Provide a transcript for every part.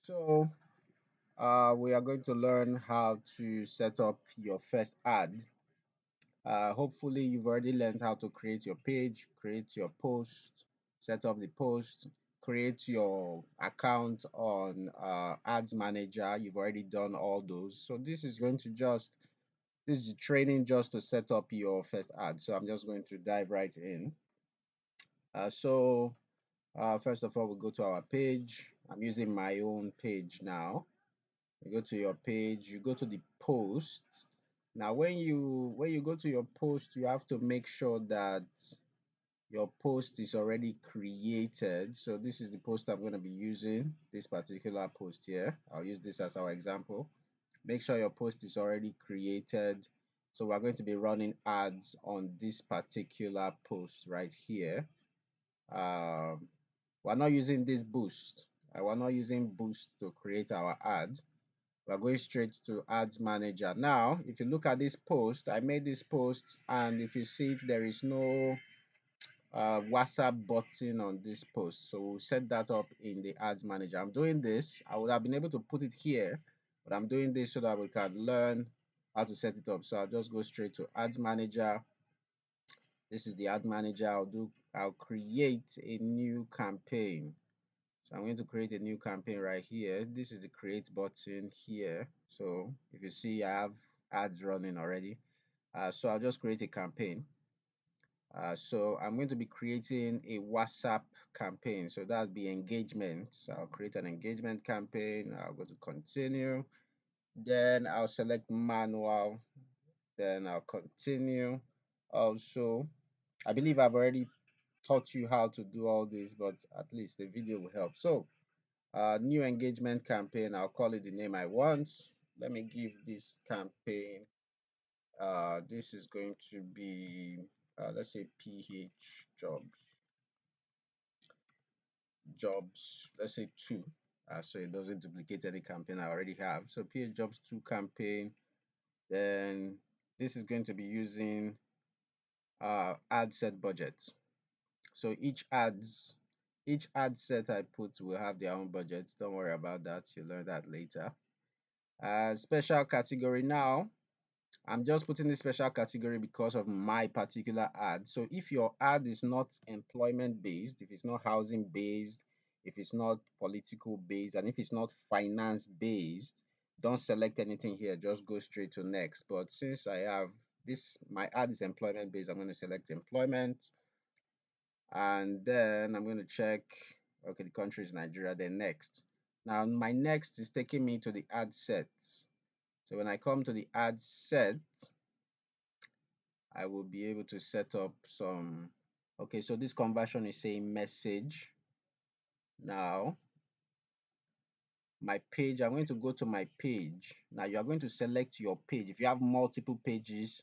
So we are going to learn how to set up your first ad. Hopefully, you've already learned how to create your page, create your post, set up the post, create your account on Ads Manager. You've already done all those. So this is the training just to set up your first ad. So I'm just going to dive right in. First of all, we go to our page. I'm using my own page now. You go to your page, you go to the post. Now when you go to your post, you have to make sure that your post is already created. So this is the post I'm going to be using, this particular post here. I'll use this as our example. Make sure your post is already created. So we're going to be running ads on this particular post right here. um, we're not using this boost. We're not using boost to create our ad. We're going straight to ads manager. Now if you look at this post, I made this post, and if you see it, there is no WhatsApp button on this post. So we'll set that up in the ads manager. I'm doing this. I would have been able to put it here, but I'm doing this so that we can learn how to set it up. So I'll just go straight to ads manager. This is the ad manager. I'll create a new campaign. So I'm going to create a new campaign right here. This is the create button here. So if you see, I have ads running already. So I'll just create a campaign. So I'm going to be creating a WhatsApp campaign. So that'll be engagement. So I'll create an engagement campaign. I'll go to continue. Then I'll select manual. Then I'll continue. Also, I believe I've already taught you how to do all this, but at least the video will help. So new engagement campaign, I'll call it the name I want. Let me give this campaign, this is going to be, let's say PH jobs, let's say 2, so it doesn't duplicate any campaign I already have. So PH jobs 2 campaign. Then this is going to be using ad set budget. So each ad set I put will have their own budget. Don't worry about that, you'll learn that later. Special category. Now I'm just putting this special category because of my particular ad. So if your ad is not employment based, if it's not housing based, if it's not political based, and if it's not finance based, don't select anything here, just go straight to next. But since I have this, my ad is employment based, I'm going to select employment, and then I'm going to check, okay, the country is Nigeria, then next. Now my next is taking me to the ad sets. So when I come to the ad set, I will be able to set up some. Okay, so this conversion is saying message. Now my page, I'm going to go to my page. Now you are going to select your page. If you have multiple pages,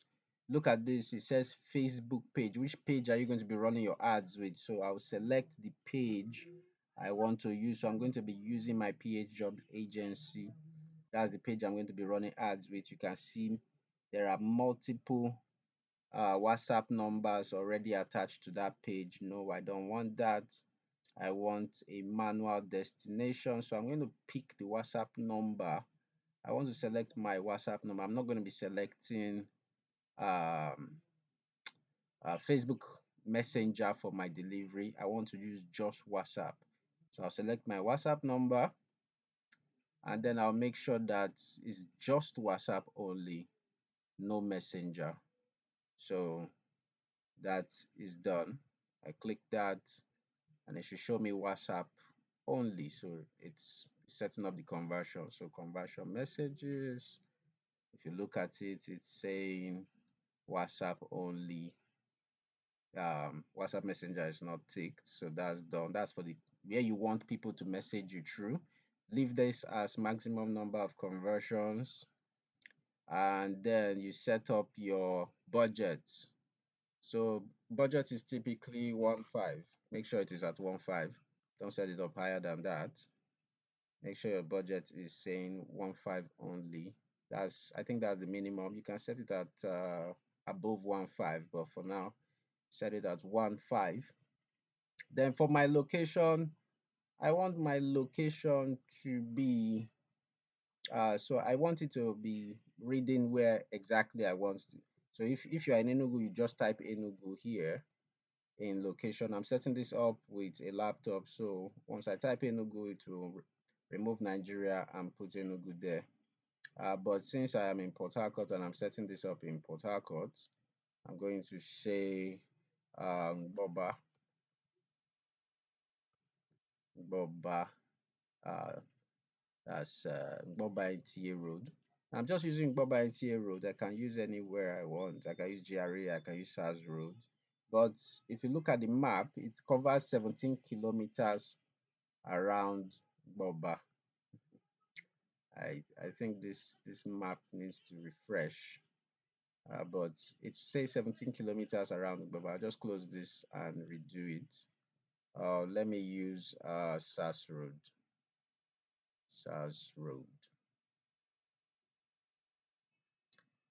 look at this, it says Facebook page. Which page are you going to be running your ads with? So I'll select the page I want to use. So I'm going to be using my PH Jobs Agency. That's the page I'm going to be running ads with. You can see there are multiple WhatsApp numbers already attached to that page. No, I don't want that. I want a manual destination. So I'm going to pick the WhatsApp number. I want to select my WhatsApp number. I'm not going to be selecting um, Facebook Messenger for my delivery. I want to use just WhatsApp. So I'll select my WhatsApp number, and then I'll make sure that it's just WhatsApp only, no Messenger. So that is done. I click that, and it should show me WhatsApp only. So it's setting up the conversion. So conversion messages, if you look at it, it's saying WhatsApp only. WhatsApp Messenger is not ticked, so that's done. That's for the where you want people to message you through. Leave this as maximum number of conversions, and then you set up your budget. So budget is typically 1.5. Make sure it is at 1.5. Don't set it up higher than that. Make sure your budget is saying 1.5 only. I think that's the minimum. You can set it at above 1.5, but for now, set it at 1.5. Then for my location, I want my location to be so I want it to be reading where exactly I want to. So if you are in Enugu, you just type Enugu here in location. I'm setting this up with a laptop. So once I type Enugu, it will remove Nigeria and put Enugu there. But since I am in Port Harcourt and I'm setting this up in Port Harcourt, I'm going to say Boba, Boba, uh, that's Boba NTA Road. I'm just using Boba NTA Road. I can use anywhere I want. I can use GRA, I can use SARS Road. But if you look at the map, it covers 17 kilometers around Boba. I think this map needs to refresh. But it says 17 kilometers around Boba. I'll just close this and redo it. Let me use SAS Road. SAS Road.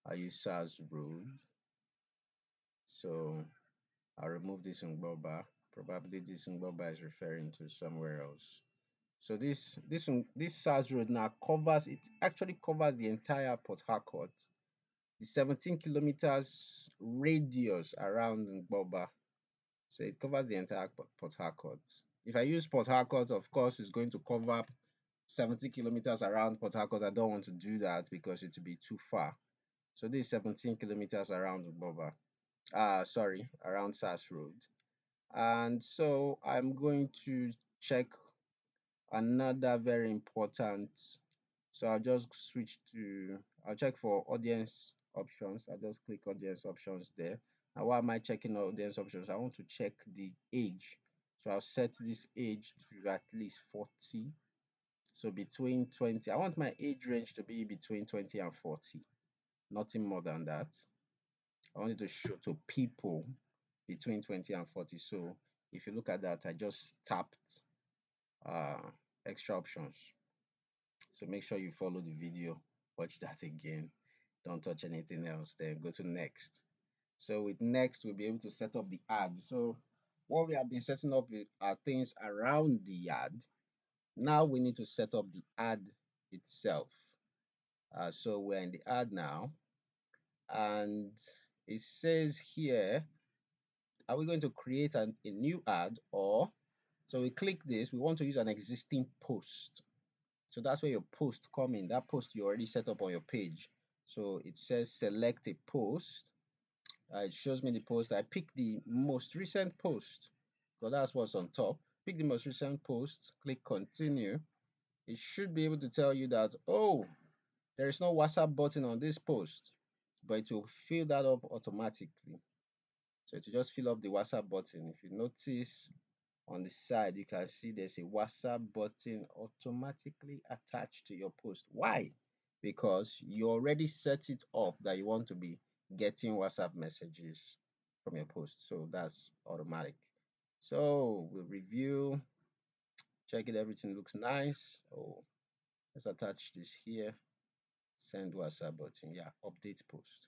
I use SAS Road. So I'll remove this Ngboba. Probably this Ngboba is referring to somewhere else. So this SAS Road now covers, it actually covers the entire Port Harcourt, the 17 kilometers radius around Ngboba. So it covers the entire Port Harcourt. If I use Port Harcourt, of course, it's going to cover 70 kilometers around Port Harcourt. I don't want to do that because it will be too far. So this is 17 kilometers around Boba. Sorry, around SAS Road. And so I'm going to check another very important. So I'll just switch to, I'll check for audience options. I'll just click audience options there. Now, why am I checking audience options? I want to check the age. So I'll set this age to at least 40. So between 20, I want my age range to be between 20 and 40, nothing more than that. I want it to show to people between 20 and 40. So if you look at that, I just tapped uh, extra options. So make sure you follow the video, watch that again. Don't touch anything else. Then go to next. So with next, we'll be able to set up the ad. So what we have been setting up are things around the ad. Now we need to set up the ad itself. So we're in the ad now, and it says here, are we going to create a new ad, or so we click this, we want to use an existing post. So that's where your post come in, that post you already set up on your page. So it says select a post. It shows me the post. I pick the most recent post because that's what's on top. Pick the most recent post, click continue. It should be able to tell you that, oh, there is no WhatsApp button on this post, but it will fill that up automatically. So to just fill up the WhatsApp button, if you notice on the side, you can see there's a WhatsApp button automatically attached to your post. Why? Because you already set it up that you want to be getting WhatsApp messages from your post. So that's automatic. So we'll review, check it, everything looks nice. Oh, let's attach this here. Send WhatsApp button. Yeah, update post.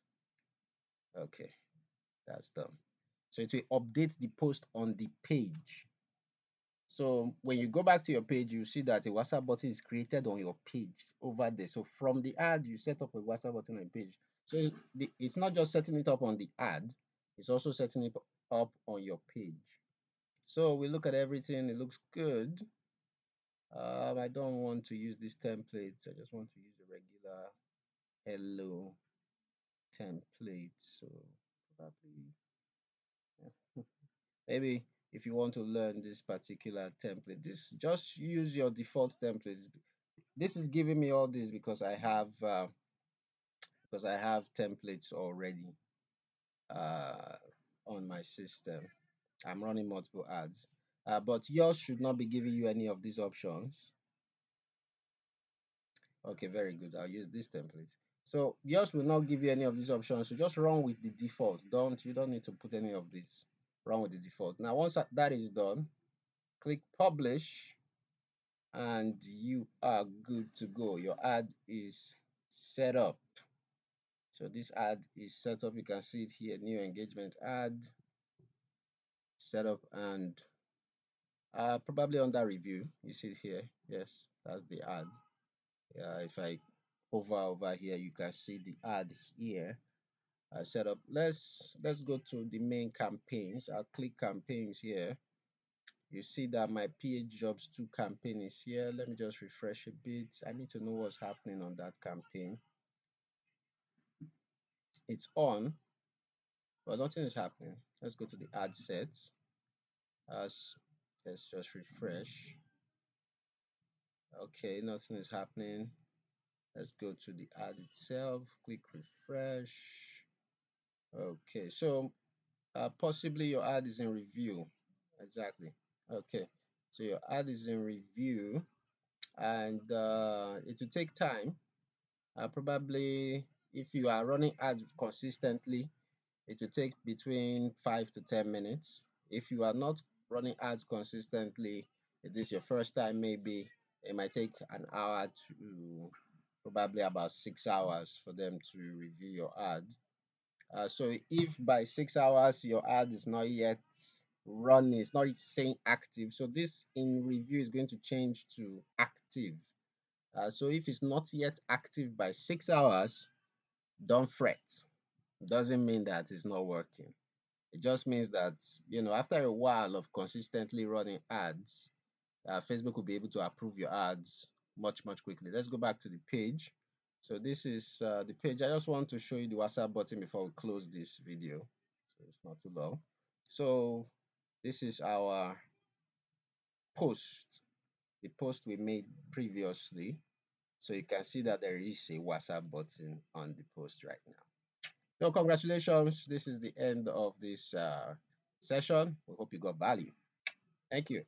Okay, that's done. So it will update the post on the page. So when you go back to your page, you see that a WhatsApp button is created on your page over there. So from the ad, you set up a WhatsApp button on your page. So it's not just setting it up on the ad, it's also setting it up on your page. So we look at everything, it looks good. I don't want to use this template. I just want to use a regular hello template. So probably, yeah. Maybe if you want to learn this particular template, this just use your default templates. This is giving me all this because I have templates already uh, on my system. I'm running multiple ads, but yours should not be giving you any of these options. Okay, very good. I'll use this template. So yours will not give you any of these options. So just run with the default. You don't need to put any of this. Run with the default. Now once that is done, click publish and you are good to go. Your ad is set up. So this ad is set up. You can see it here, new engagement ad, set up, and Probably under review. You see it here. Yes, that's the ad. If I hover over here, you can see the ad here. Set up. Let's go to the main campaigns. I'll click campaigns here. You see that my PH Jobs 2 campaign is here. Let me just refresh a bit. I need to know what's happening on that campaign. It's on, but nothing is happening. Let's go to the ad sets. As let's just refresh. Okay, nothing is happening. Let's go to the ad itself. Click refresh. Okay, so possibly your ad is in review. Exactly. Okay, so your ad is in review, and it will take time. Probably if you are running ads consistently, it will take between 5 to 10 minutes. If you are not running ads consistently, it is your first time, maybe it might take an hour to probably about 6 hours for them to review your ad. So if by 6 hours your ad is not yet running, it's not saying active, so this in review is going to change to active. So if it's not yet active by 6 hours, don't fret. It doesn't mean that it's not working. It just means that, after a while of consistently running ads, Facebook will be able to approve your ads much, much quickly. Let's go back to the page. So this is the page. I just want to show you the WhatsApp button before we close this video. So it's not too long. So this is our post, the post we made previously. So you can see that there is a WhatsApp button on the post right now. So congratulations. This is the end of this session. We hope you got value. Thank you.